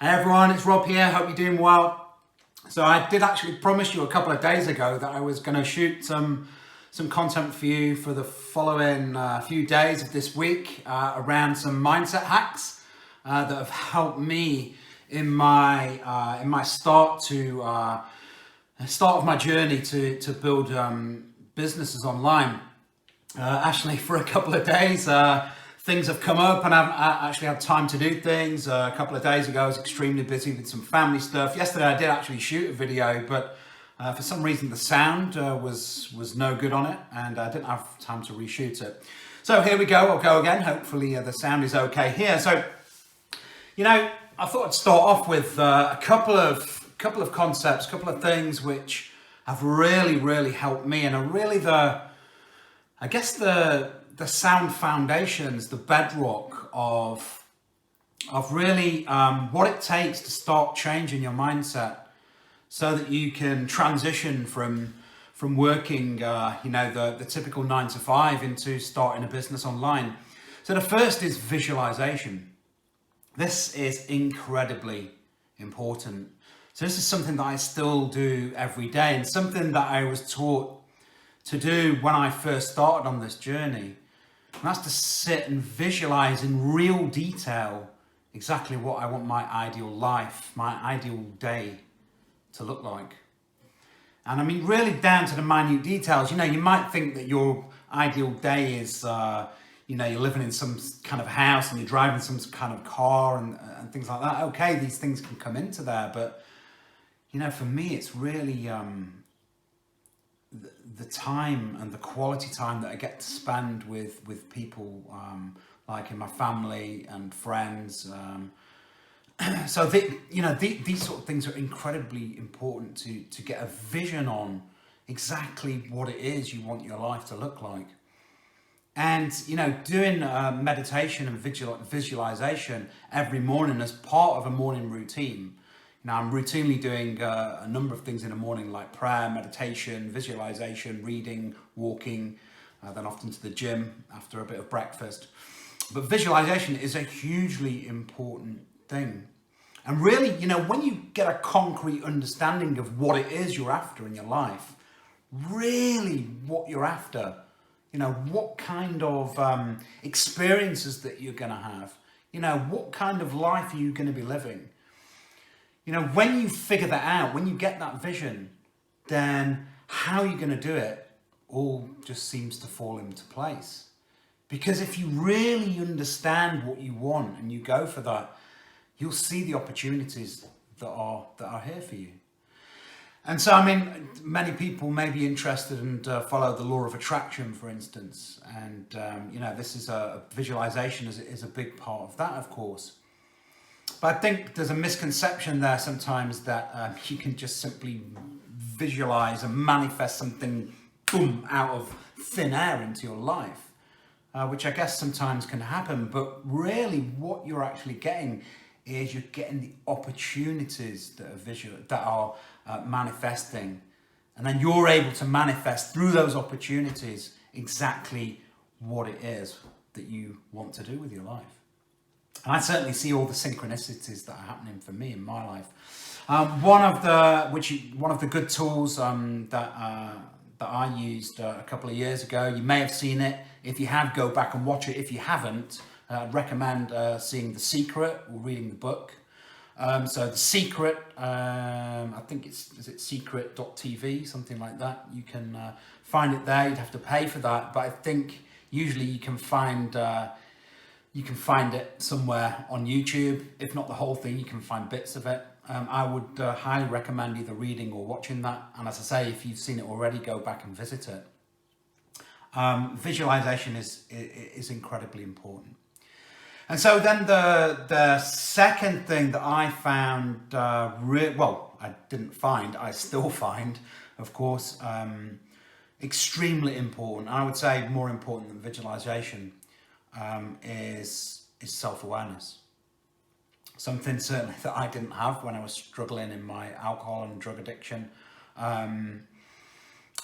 Hey everyone, it's Rob here, hope you're doing well. So I did actually promise you a couple of days ago that I was going to shoot some content for you for the following few days of this week around some mindset hacks that have helped me in my start of my journey to build businesses online. Actually, for a couple of days, things have come up and I haven't actually had time to do things. A couple of days ago, I was extremely busy with some family stuff. Yesterday, I did actually shoot a video, but for some reason, the sound was no good on it, and I didn't have time to reshoot it. So here we go. I'll go again. Hopefully, the sound is okay here. So, I thought I'd start off with a couple of concepts, a couple of things which have really helped me, and are really the sound foundations, the bedrock of really what it takes to start changing your mindset, so that you can transition from working, the typical 9 to 5 into starting a business online. So the first is visualization. This is incredibly important. So this is something that I still do every day, and something that I was taught to do when I first started on this journey. And that's to sit and visualize in real detail exactly what I want my ideal life, my ideal day to look like. And I mean, really down to the minute details. You might think that your ideal day is, you're living in some kind of house and you're driving some kind of car and things like that. Okay, these things can come into there, but for me, it's really the time and the quality time that I get to spend with people, like in my family and friends. So these sort of things are incredibly important to get a vision on exactly what it is you want your life to look like. And doing meditation and visualization every morning as part of a morning routine. I'm routinely doing a number of things in the morning, like prayer, meditation, visualization, reading, walking, then often to the gym after a bit of breakfast. But visualization is a hugely important thing. And really, when you get a concrete understanding of what it is you're after in your life, really what you're after, what kind of experiences that you're going to have, what kind of life are you going to be living? When you figure that out, when you get that vision, then how you're going to do it all just seems to fall into place. Because if you really understand what you want and you go for that, you'll see the opportunities that are here for you. And so, many people may be interested and follow the law of attraction, for instance. And, this is a visualization is a big part of that, of course. But I think there's a misconception there sometimes that you can just simply visualize and manifest something, boom, out of thin air into your life, which I guess sometimes can happen. But really what you're actually getting is you're getting the opportunities that are manifesting. And then you're able to manifest through those opportunities exactly what it is that you want to do with your life. And I certainly see all the synchronicities that are happening for me in my life. One of the good tools that I used a couple of years ago. You may have seen it. If you have, go back and watch it. If you haven't, I'd recommend seeing The Secret or reading the book. So The Secret, I think is it secret.tv, something like that. You can find it there. You'd have to pay for that, but I think usually you can find it somewhere on YouTube. If not the whole thing, you can find bits of it. I would highly recommend either reading or watching that. And as I say, if you've seen it already, go back and visit it. Visualization is incredibly important. And so then the second thing that I found, I still find, of course, extremely important. I would say more important than visualization. Is self-awareness. Something certainly that I didn't have when I was struggling in my alcohol and drug addiction.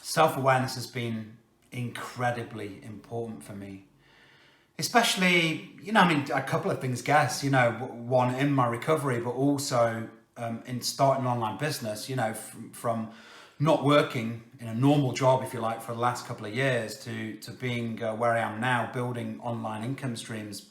Self-awareness has been incredibly important for me. especially, I mean, a couple of things, guess, one in my recovery, but also in starting an online business, from not working in a normal job, if you like, for the last couple of years to being where I am now, building online income streams.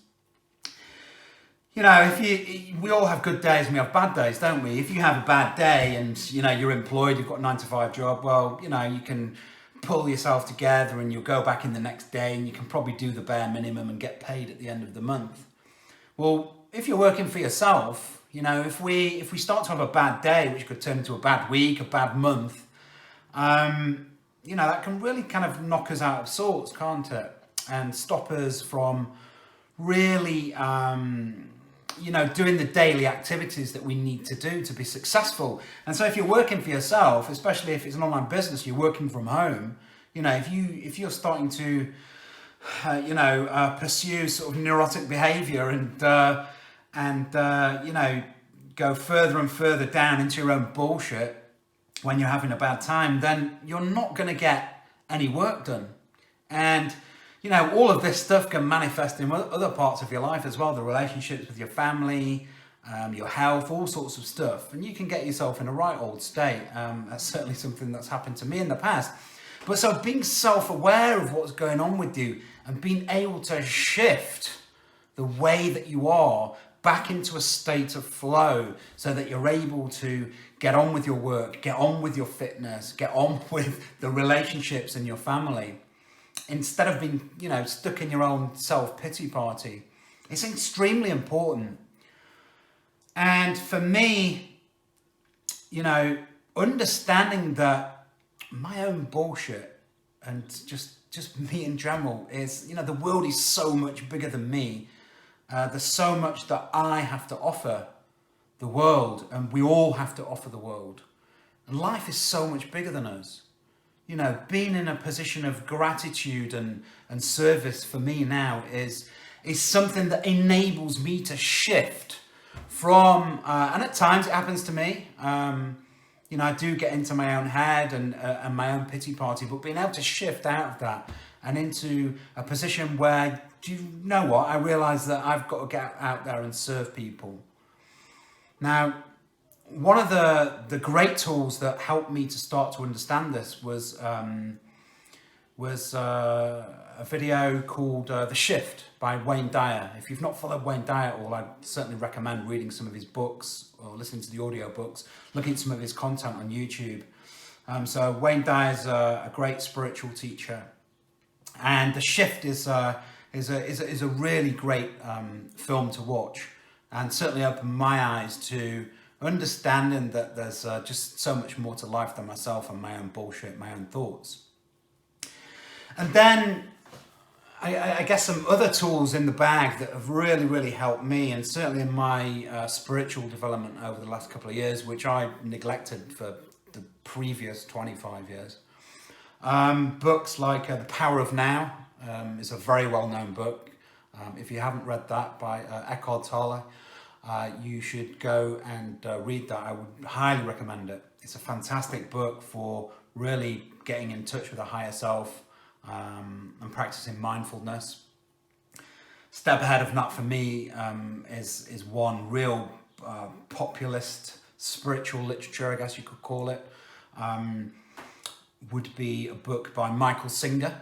We all have good days and we have bad days, don't we? If you have a bad day and, you're employed, you've got a 9 to 5 job, well, you can pull yourself together and you'll go back in the next day and you can probably do the bare minimum and get paid at the end of the month. Well, if you're working for yourself, if we start to have a bad day, which could turn into a bad week, a bad month, that can really kind of knock us out of sorts, can't it? And stop us from really, doing the daily activities that we need to do to be successful. And so if you're working for yourself, especially if it's an online business, you're working from home, if you're starting to, pursue sort of neurotic behavior and go further and further down into your own bullshit when you're having a bad time, then you're not going to get any work done. And all of this stuff can manifest in other parts of your life as well, the relationships with your family, your health, all sorts of stuff. And you can get yourself in a right old state. That's certainly something that's happened to me in the past. But so being self-aware of what's going on with you and being able to shift the way that you are back into a state of flow so that you're able to get on with your work, get on with your fitness, get on with the relationships in your family, instead of being, stuck in your own self-pity party. It's extremely important. And for me, understanding that my own bullshit and just me in general is, the world is so much bigger than me. There's so much that I have to offer the world, and we all have to offer the world. And life is so much bigger than us. Being in a position of gratitude and service for me now is something that enables me to shift from, and at times it happens to me, I do get into my own head and my own pity party, but being able to shift out of that and into a position where, do you know what, I realise that I've got to get out there and serve people. Now, one of the great tools that helped me to start to understand this was a video called The Shift by Wayne Dyer. If you've not followed Wayne Dyer at all, I'd certainly recommend reading some of his books or listening to the audio books, looking at some of his content on YouTube. So Wayne Dyer's a great spiritual teacher, and The Shift is a really great film to watch, and certainly opened my eyes to understanding that there's just so much more to life than myself and my own bullshit, my own thoughts. And then I guess some other tools in the bag that have really, really helped me, and certainly in my spiritual development over the last couple of years, which I neglected for the previous 25 years. Books like The Power of Now is a very well-known book. If you haven't read that by Eckhart Tolle, you should go and read that. I would highly recommend it. It's a fantastic book for really getting in touch with a higher self and practicing mindfulness. Step ahead of that for me is one real populist spiritual literature, I guess you could call it. Would be a book by Michael Singer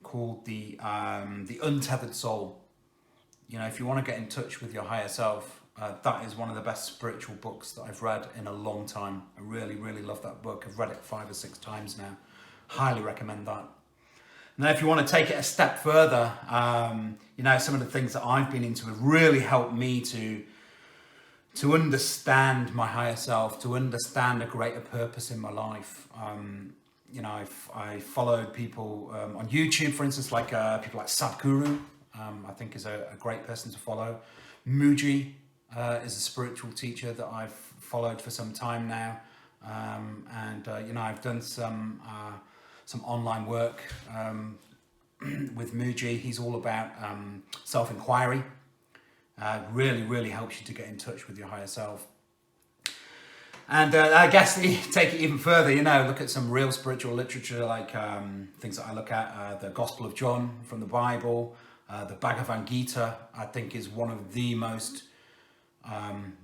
called the Untethered Soul. If you want to get in touch with your higher self, that is one of the best spiritual books that I've read in a long time. I really, really love that book. I've read it 5 or 6 times now. Highly recommend that. Now, if you want to take it a step further, some of the things that I've been into have really helped me to understand my higher self, to understand a greater purpose in my life. I followed people on YouTube, for instance, like people like Sadhguru. I think is a great person to follow. Muji is a spiritual teacher that I've followed for some time now, I've done some online work with Muji. He's all about self-inquiry. Really, really helps you to get in touch with your higher self. And I guess take it even further, look at some real spiritual literature, like things that I look at, the Gospel of John from the Bible, The Bhagavad Gita, I think, is one of the most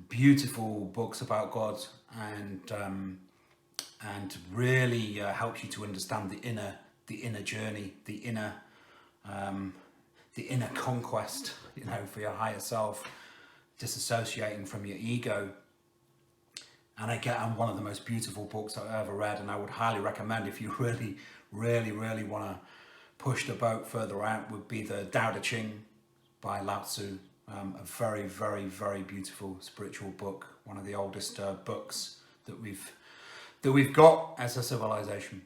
beautiful books about God, and really helps you to understand the inner journey, the inner conquest, for your higher self, disassociating from your ego. And again, one of the most beautiful books I've ever read, and I would highly recommend, if you really, really, really want to push the boat further out, would be the Tao Te Ching by Lao Tzu. A very, very, very beautiful spiritual book, one of the oldest books that we've got as a civilization.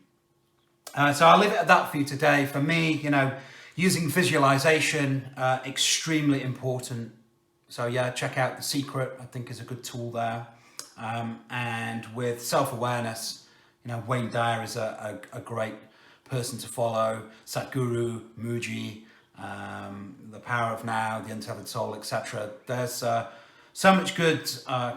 So I'll leave it at that for you today. For me, using visualization, extremely important. So yeah, check out The Secret, I think is a good tool there. And with self-awareness, Wayne Dyer is a great person to follow. Sadhguru, Muji, The Power of Now, The Untethered Soul, etc. There's so much good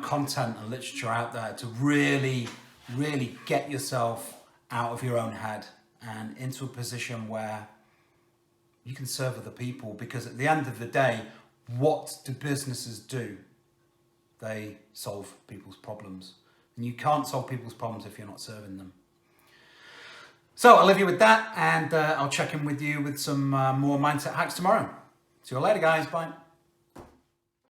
content and literature out there to really, really get yourself out of your own head and into a position where you can serve other people. Because at the end of the day, what do businesses do? They solve people's problems. And you can't solve people's problems if you're not serving them. So I'll leave you with that, and I'll check in with you with some more mindset hacks tomorrow. See you later, guys. Bye.